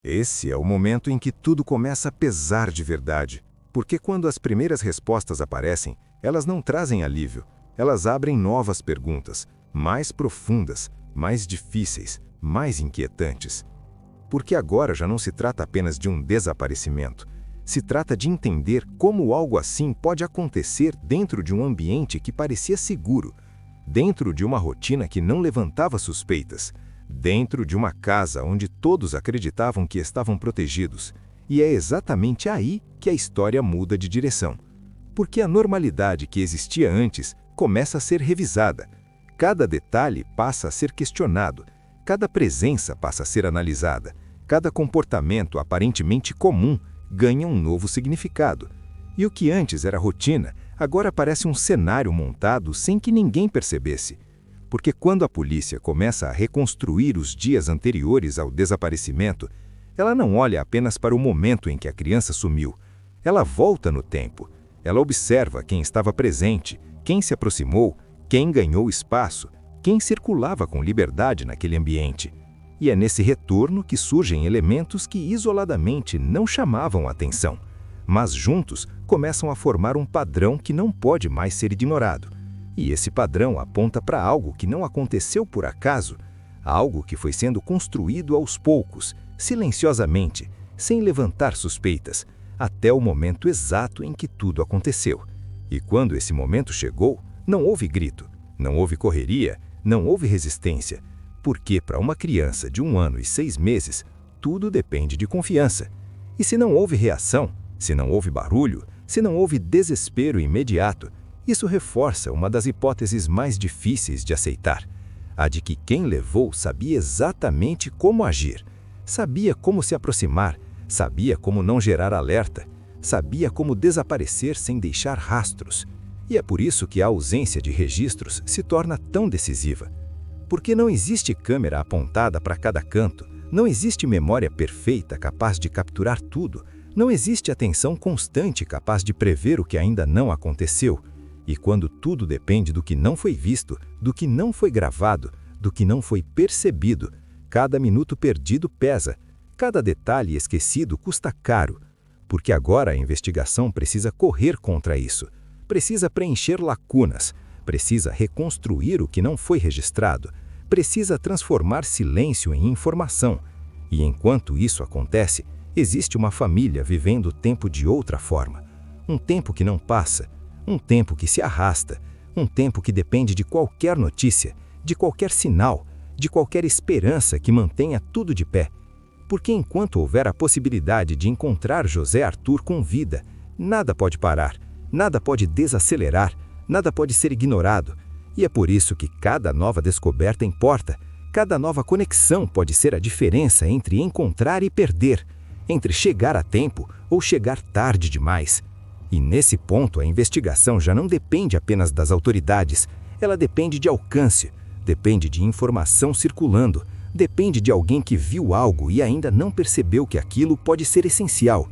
Esse é o momento em que tudo começa a pesar de verdade, porque quando as primeiras respostas aparecem, elas não trazem alívio, elas abrem novas perguntas, mais profundas, mais difíceis, mais inquietantes. Porque agora já não se trata apenas de um desaparecimento, se trata de entender como algo assim pode acontecer dentro de um ambiente que parecia seguro, dentro de uma rotina que não levantava suspeitas, dentro de uma casa onde todos acreditavam que estavam protegidos. E é exatamente aí que a história muda de direção. Porque a normalidade que existia antes começa a ser revisada. Cada detalhe passa a ser questionado, cada presença passa a ser analisada, cada comportamento aparentemente comum ganha um novo significado. E o que antes era rotina, agora parece um cenário montado sem que ninguém percebesse. Porque quando a polícia começa a reconstruir os dias anteriores ao desaparecimento, ela não olha apenas para o momento em que a criança sumiu. Ela volta no tempo. Ela observa quem estava presente, quem se aproximou, quem ganhou espaço, quem circulava com liberdade naquele ambiente. E é nesse retorno que surgem elementos que isoladamente não chamavam a atenção, mas juntos começam a formar um padrão que não pode mais ser ignorado. E esse padrão aponta para algo que não aconteceu por acaso, algo que foi sendo construído aos poucos, silenciosamente, sem levantar suspeitas, até o momento exato em que tudo aconteceu. E quando esse momento chegou, não houve grito, não houve correria, não houve resistência, porque para uma criança de 1 ano e 6 meses, tudo depende de confiança. E se não houve reação, se não houve barulho, se não houve desespero imediato, isso reforça uma das hipóteses mais difíceis de aceitar, a de que quem levou sabia exatamente como agir, sabia como se aproximar, sabia como não gerar alerta, sabia como desaparecer sem deixar rastros. E é por isso que a ausência de registros se torna tão decisiva. Porque não existe câmera apontada para cada canto, não existe memória perfeita capaz de capturar tudo, não existe atenção constante capaz de prever o que ainda não aconteceu. E quando tudo depende do que não foi visto, do que não foi gravado, do que não foi percebido, cada minuto perdido pesa, cada detalhe esquecido custa caro. Porque agora a investigação precisa correr contra isso, precisa preencher lacunas, precisa reconstruir o que não foi registrado, precisa transformar silêncio em informação. E enquanto isso acontece, existe uma família vivendo o tempo de outra forma. Um tempo que não passa, um tempo que se arrasta, um tempo que depende de qualquer notícia, de qualquer sinal, de qualquer esperança que mantenha tudo de pé. Porque enquanto houver a possibilidade de encontrar José Arthur com vida, nada pode parar, nada pode desacelerar, nada pode ser ignorado. E é por isso que cada nova descoberta importa, cada nova conexão pode ser a diferença entre encontrar e perder, entre chegar a tempo ou chegar tarde demais. E nesse ponto a investigação já não depende apenas das autoridades, ela depende de alcance, depende de informação circulando, depende de alguém que viu algo e ainda não percebeu que aquilo pode ser essencial.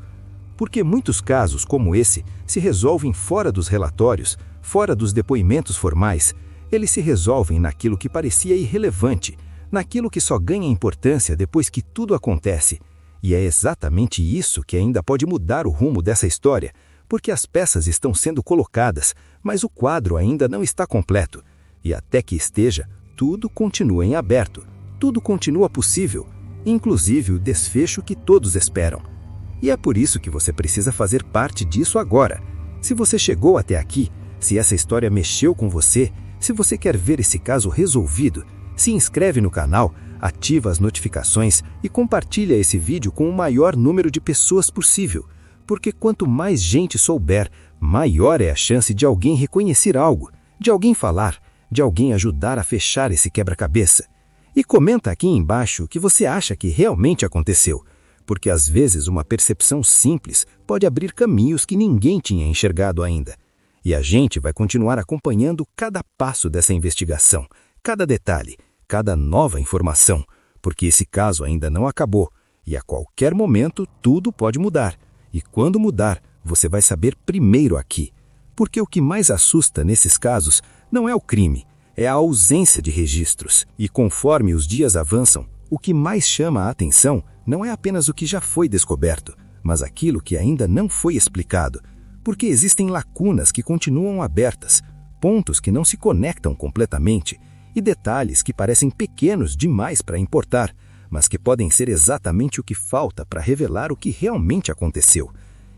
Porque muitos casos como esse se resolvem fora dos relatórios, fora dos depoimentos formais. Eles se resolvem naquilo que parecia irrelevante, naquilo que só ganha importância depois que tudo acontece. E é exatamente isso que ainda pode mudar o rumo dessa história, porque as peças estão sendo colocadas, mas o quadro ainda não está completo. E até que esteja, tudo continua em aberto, tudo continua possível, inclusive o desfecho que todos esperam. E é por isso que você precisa fazer parte disso agora. Se você chegou até aqui, se essa história mexeu com você, se você quer ver esse caso resolvido, se inscreve no canal, ativa as notificações e compartilha esse vídeo com o maior número de pessoas possível. Porque quanto mais gente souber, maior é a chance de alguém reconhecer algo, de alguém falar, de alguém ajudar a fechar esse quebra-cabeça. E comenta aqui embaixo o que você acha que realmente aconteceu, porque às vezes uma percepção simples pode abrir caminhos que ninguém tinha enxergado ainda. E a gente vai continuar acompanhando cada passo dessa investigação, cada detalhe, cada nova informação, porque esse caso ainda não acabou, e a qualquer momento tudo pode mudar. E quando mudar, você vai saber primeiro aqui. Porque o que mais assusta nesses casos não é o crime, é a ausência de registros. E conforme os dias avançam, o que mais chama a atenção não é apenas o que já foi descoberto, mas aquilo que ainda não foi explicado, porque existem lacunas que continuam abertas, pontos que não se conectam completamente e detalhes que parecem pequenos demais para importar, mas que podem ser exatamente o que falta para revelar o que realmente aconteceu.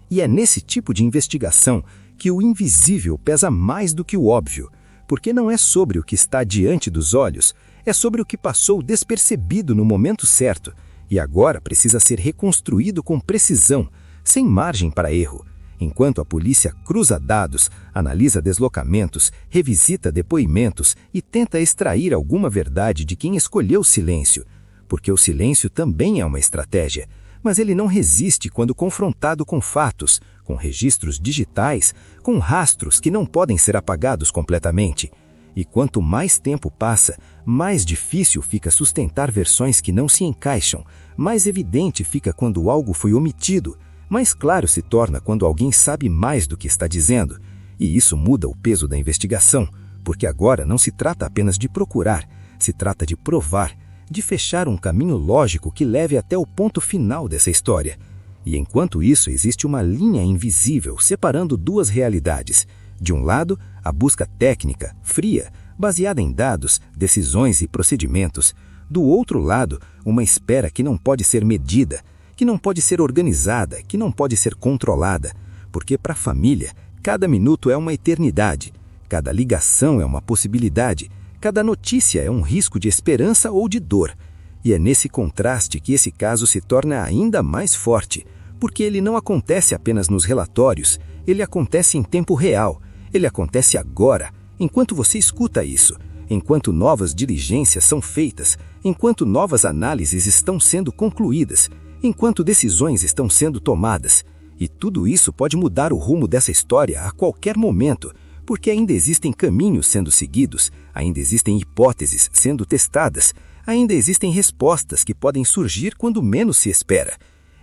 E é nesse tipo de investigação que o invisível pesa mais do que o óbvio, porque não é sobre o que está diante dos olhos, é sobre o que passou despercebido no momento certo e agora precisa ser reconstruído com precisão, sem margem para erro. Enquanto a polícia cruza dados, analisa deslocamentos, revisita depoimentos e tenta extrair alguma verdade de quem escolheu o silêncio, porque o silêncio também é uma estratégia, mas ele não resiste quando confrontado com fatos, com registros digitais, com rastros que não podem ser apagados completamente. E quanto mais tempo passa, mais difícil fica sustentar versões que não se encaixam, mais evidente fica quando algo foi omitido, mais claro se torna quando alguém sabe mais do que está dizendo. E isso muda o peso da investigação, porque agora não se trata apenas de procurar, se trata de provar, de fechar um caminho lógico que leve até o ponto final dessa história. E enquanto isso, existe uma linha invisível separando duas realidades. De um lado, a busca técnica, fria, baseada em dados, decisões e procedimentos. Do outro lado, uma espera que não pode ser medida, que não pode ser organizada, que não pode ser controlada. Porque para a família, cada minuto é uma eternidade, cada ligação é uma possibilidade, cada notícia é um risco de esperança ou de dor. E é nesse contraste que esse caso se torna ainda mais forte, porque ele não acontece apenas nos relatórios, ele acontece em tempo real, ele acontece agora, enquanto você escuta isso, enquanto novas diligências são feitas, enquanto novas análises estão sendo concluídas, enquanto decisões estão sendo tomadas. E tudo isso pode mudar o rumo dessa história a qualquer momento, porque ainda existem caminhos sendo seguidos, ainda existem hipóteses sendo testadas, ainda existem respostas que podem surgir quando menos se espera.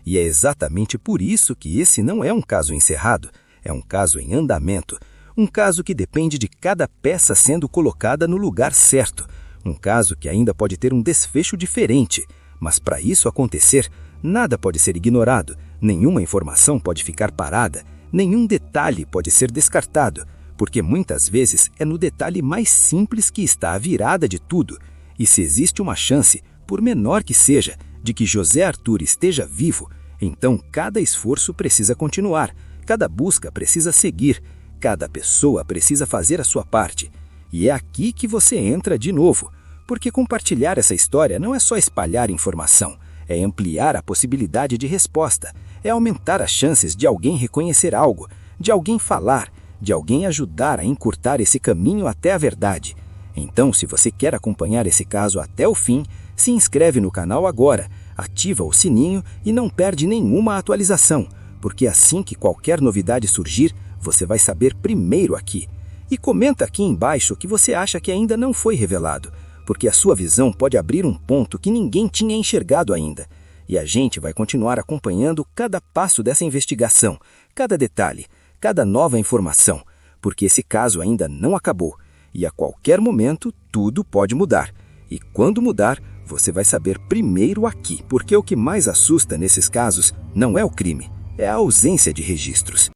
E é exatamente por isso que esse não é um caso encerrado, é um caso em andamento, um caso que depende de cada peça sendo colocada no lugar certo, um caso que ainda pode ter um desfecho diferente, mas para isso acontecer, nada pode ser ignorado, nenhuma informação pode ficar parada, nenhum detalhe pode ser descartado, porque muitas vezes é no detalhe mais simples que está a virada de tudo. E se existe uma chance, por menor que seja, de que José Arthur esteja vivo, então cada esforço precisa continuar, cada busca precisa seguir, cada pessoa precisa fazer a sua parte. E é aqui que você entra de novo, porque compartilhar essa história não é só espalhar informação, é ampliar a possibilidade de resposta, é aumentar as chances de alguém reconhecer algo, de alguém falar, de alguém ajudar a encurtar esse caminho até a verdade. Então, se você quer acompanhar esse caso até o fim, se inscreve no canal agora, ativa o sininho e não perde nenhuma atualização, porque assim que qualquer novidade surgir, você vai saber primeiro aqui. E comenta aqui embaixo o que você acha que ainda não foi revelado, porque a sua visão pode abrir um ponto que ninguém tinha enxergado ainda. E a gente vai continuar acompanhando cada passo dessa investigação, cada detalhe, cada nova informação, porque esse caso ainda não acabou, e a qualquer momento tudo pode mudar. E quando mudar, você vai saber primeiro aqui, porque o que mais assusta nesses casos não é o crime, é a ausência de registros.